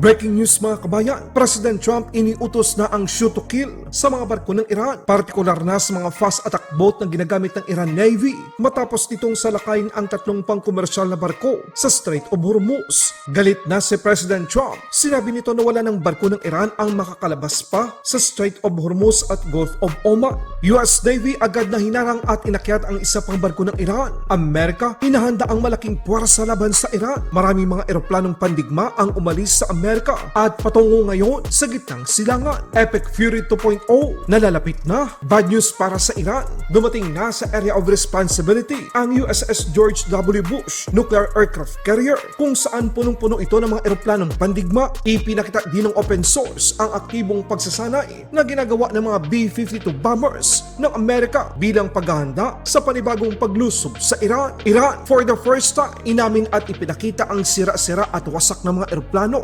Breaking news mga kabayan, President Trump iniutos na ang shoot to kill sa mga barko ng Iran, partikular na sa mga fast attack boat na ginagamit ng Iran Navy matapos nitong salakayin ang tatlong pangkomersyal na barko sa Strait of Hormuz. Galit na si President Trump, sinabi nito na wala ng barko ng Iran ang makakalabas pa sa Strait of Hormuz at Gulf of Oman. US Navy agad na hinarang at inakyat ang isa pang barko ng Iran. Amerika, hinahanda ang malaking puwersa laban sa Iran. Maraming mga eroplanong pandigma ang umalis sa Amerika at patungo ngayon sa gitnang silangan. Epic Fury 2.0 nalalapit na. Bad news para sa Iran. Dumating na sa area of responsibility ang USS George W. Bush nuclear aircraft carrier kung saan punong-puno ito ng mga eroplanong pandigma. Ipinakita din ng open source ang aktibong pagsasanay na ginagawa ng mga B-52 bombers ng Amerika bilang paghahanda sa panibagong paglusob sa Iran. Iran, for the first time, inamin at ipinakita ang sira-sira at wasak ng mga eroplano.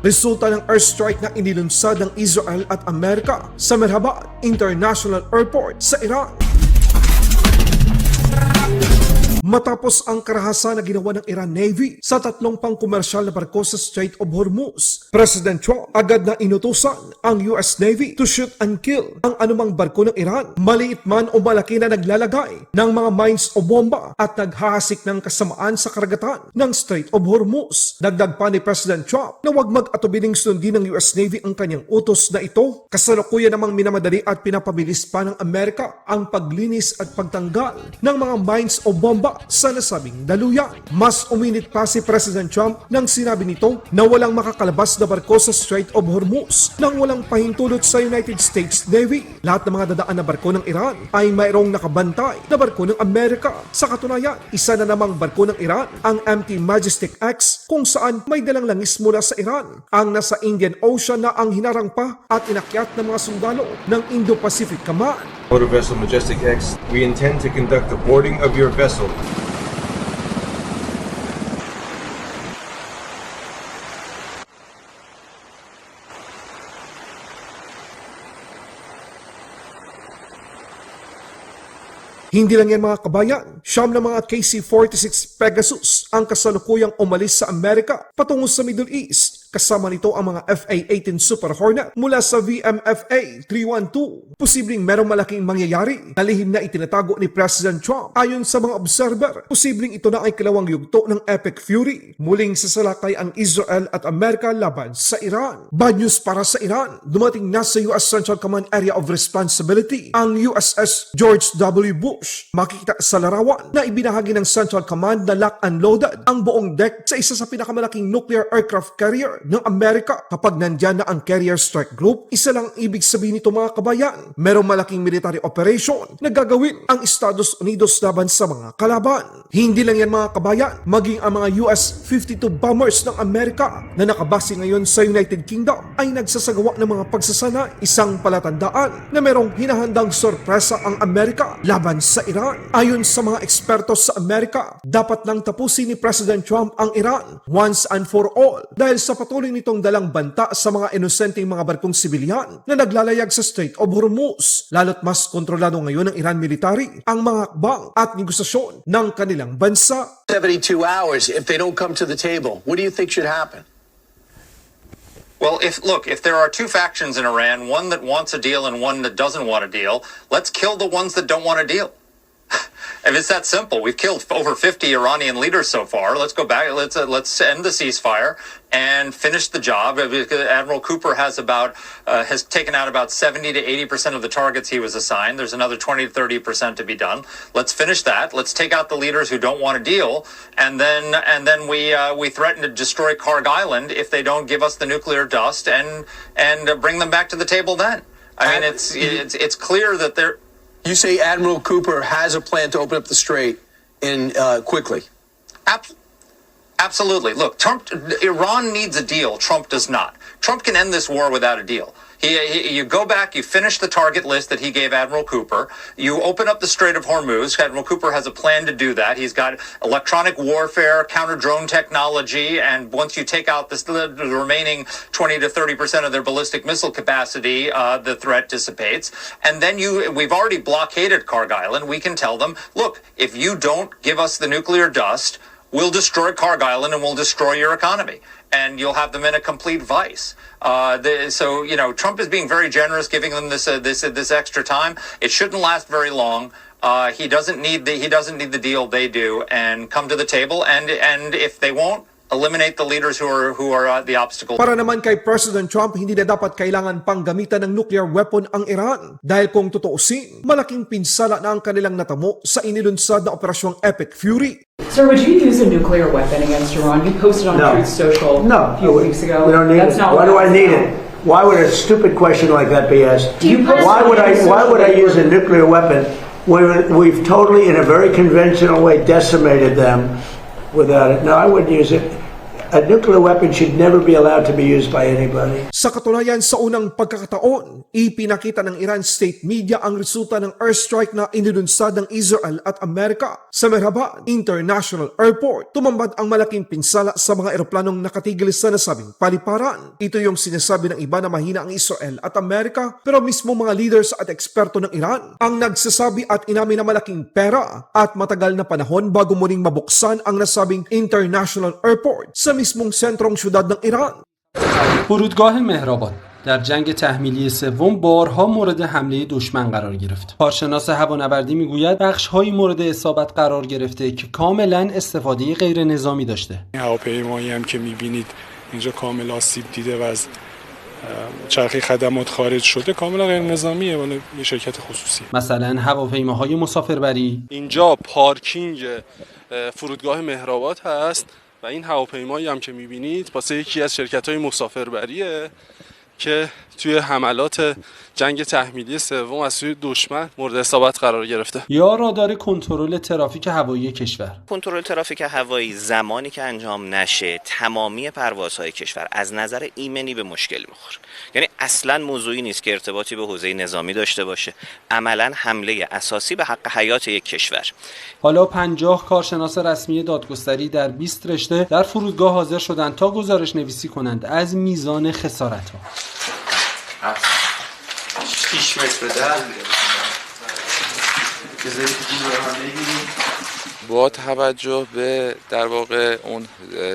Resulta ng airstrike na inilunsad ng Israel at Amerika sa Mehrabad International Airport sa Iran. Matapos ang karahasan na ginawa ng Iran Navy sa tatlong pangkomersyal na barko sa Strait of Hormuz, President Trump agad na inutusan ang US Navy to shoot and kill ang anumang barko ng Iran, maliit man o malaki na naglalagay ng mga mines o bomba at naghahasik ng kasamaan sa karagatan ng Strait of Hormuz. Dagdag pa ni President Trump na huwag mag-atubiling sundin ng US Navy ang kanyang utos na ito. Kasalukuyan namang minamadali at pinapabilis pa ng Amerika ang paglinis at pagtanggal ng mga mines o bomba sa nasabing daluyan. Mas uminit pa si President Trump nang sinabi nito na walang makakalabas na barko sa Strait of Hormuz nang walang pahintulot sa United States Navy. Lahat ng mga dadaan na barko ng Iran ay mayroong nakabantay na barko ng Amerika. Sa katunayan, isa na namang barko ng Iran, ang MT Majestic X, kung saan may dalang langis mula sa Iran. Ang nasa Indian Ocean na ang hinarang pa at inakyat ng mga sundalo ng Indo-Pacific Command. Motor Vessel Majestic X, we intend to conduct the boarding of your vessel. Hindi lang yan mga kabayan, siyam na mga KC-46 Pegasus ang kasalukuyang umalis sa Amerika patungo sa Middle East. Kasama nito ang mga FA-18 Super Hornet mula sa VMFA 312. Posibleng merong malaking mangyayari na lihim na itinatago ni President Trump. Ayon sa mga observer, posibleng ito na ay kalawang yugto ng Epic Fury. Muling sasalakay ang Israel at Amerika laban sa Iran. Bad news para sa Iran. Dumating na sa US Central Command Area of Responsibility ang USS George W. Bush. Makikita sa larawan na ibinahagi ng Central Command na lock and loaded ang buong deck sa isa sa pinakamalaking nuclear aircraft carrier ng Amerika. Kapag nandyan na ang Carrier Strike Group, isa lang ibig sabihin nito mga kabayan, merong malaking military operation na gagawin ang Estados Unidos laban sa mga kalaban. Hindi lang yan mga kabayan, maging ang mga US-52 bombers ng Amerika na nakabase ngayon sa United Kingdom ay nagsasagawa ng mga pagsasanay, isang palatandaan na merong hinahandang sorpresa ang Amerika laban sa Iran. Ayon sa mga eksperto sa Amerika, dapat nang tapusin ni President Trump ang Iran once and for all dahil sa patuloy nitong dalang banta sa mga inosenteng mga barkong sibilyan na naglalayag sa Strait of Hormuz. Lalo't mas kontrolado ngayon ng Iran military ang mga hakbang at negosasyon ng kanilang bansa. 72 hours, if they don't come to the table, what do you think should happen? Well, if there are two factions in Iran, one that wants a deal and one that doesn't want a deal, let's kill the ones that don't want a deal. If it's that simple, we've killed over 50 Iranian leaders so far. Let's go back. Let's end the ceasefire and finish the job. Admiral Cooper has taken out about 70 to 80% of the targets he was assigned. There's another 20 to 30% to be done. Let's finish that. Let's take out the leaders who don't want a deal, and then we threaten to destroy Karg Island if they don't give us the nuclear dust and bring them back to the table. Then I mean, it's clear that they're. You say Admiral Cooper has a plan to open up the strait quickly. Absolutely. Look, Iran needs a deal. Trump does not. Trump can end this war without a deal. You go back, you finish the target list that he gave Admiral Cooper, you open up the Strait of Hormuz. Admiral Cooper has a plan to do that. He's got electronic warfare, counter-drone technology, and once you take out the remaining 20 to 30% of their ballistic missile capacity, the threat dissipates. And then we've already blockaded Karg Island. We can tell them, look, if you don't give us the nuclear dust, we'll destroy Cargill and we'll destroy your economy. And you'll have them in a complete vice. So Trump is being very generous, giving them this extra time. It shouldn't last very long. He doesn't need the deal they do, and come to the table. And if they won't, eliminate the leaders who are the obstacle. Para naman kay President Trump, hindi na dapat kailangan pang gamitan ng nuclear weapon ang Iran. Dahil kung tutuusin, malaking pinsala na ang kanilang natamo sa inilunsad na operasyong Epic Fury. Sir, would you use a nuclear weapon against Iran? You posted on Truth Social a few weeks ago. We don't need it. Why do I need it? Why would a stupid question like that be asked? Why would I use a nuclear weapon when we've totally, in a very conventional way, decimated them without it? No, I wouldn't use it. A nuclear weapon should never be allowed to be used by anybody. Sa katunayan, sa unang pagkakataon, ipinakita ng Iran state media ang resulta ng airstrike na inilunsad ng Israel at Amerika sa Mehrabad International Airport. Tumambad ang malaking pinsala sa mga eroplanong nakatigil sa nasabing paliparan. Ito yung sinasabi ng iba na mahina ang Israel at Amerika, pero mismo mga leaders at eksperto ng Iran ang nagsasabi at inamin na malaking pera at matagal na panahon bago muling mabuksan ang nasabing International Airport sa mismong sentrong syudad ng Iran. فرودگاه مهرآباد در جنگ تحمیلی سوم بارها مورد حمله دشمن قرار گرفت. کارشناس هوانوردی میگوید بخش‌هایی مورد اصابت قرار گرفته که کاملا استفاده غیر نظامی داشته. هواپیمایی هم که می‌بینید اینجا کامل آسیب دیده و از چرخه خدمات خارج شده کاملا غیر نظامیه، ولی یه شرکت خصوصی. مثلا هواپیماهای مسافربری. اینجا پارکینگ فرودگاه مهرآباد هست و این هواپیمایی هم که می‌بینید واسه یکی از شرکت‌های مسافربریه که توی حملات جنگ تحمیلی سوم از سوی دشمن مورد اصابت قرار گرفته. یا رادار کنترل ترافیک هوایی کشور. کنترل ترافیک هوایی زمانی که انجام نشه تمامی پروازهای کشور از نظر ایمنی به مشکل میخوره. یعنی اصلا موضوعی نیست که ارتباطی به حوزه نظامی داشته باشه. عملا حمله اساسی به حق حیات یک کشور. حالا 50 کارشناس رسمی دادگستری در 20 رشته در فرودگاه حاضر شدند تا گزارش نویسی کنند از میزان خسارت‌ها. 6 متر با توجه به در واقع اون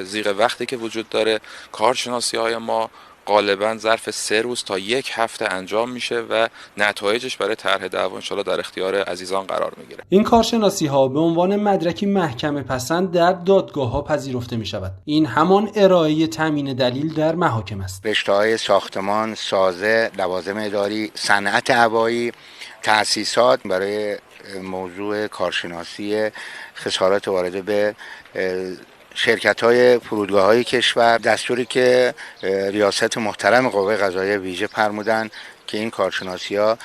زیغ وقتی که وجود داره، کارشناسی‌های ما غالباً ظرف 3 روز تا 1 هفته انجام میشه و نتایجش برای طرح دعوا انشالله در اختیار عزیزان قرار میگیره. این کارشناسی‌ها به عنوان مدرکی محکمه پسند در دادگاه‌ها پذیرفته می‌شود. این همان ارائه تامین دلیل در محاکم است. رشته‌های ساختمان، سازه، لوازم اداری، صنعت هوایی، تأسیسات برای موضوع کارشناسی خسارات وارده به شرکت‌های فرودگاه‌های کشور، دستوری که ریاست محترم قوه قضاییه ویژه فرمودن که این کارشناسی‌ها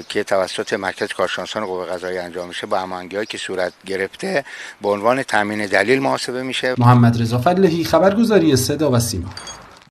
که توسط مرکز کارشناسان قوه قضاییه انجام میشه با هماهنگی‌هایی که صورت گرفته به عنوان تامین دلیل محاسبه میشه. محمد رضا فلاحی، خبرگزاری صدا و سیما.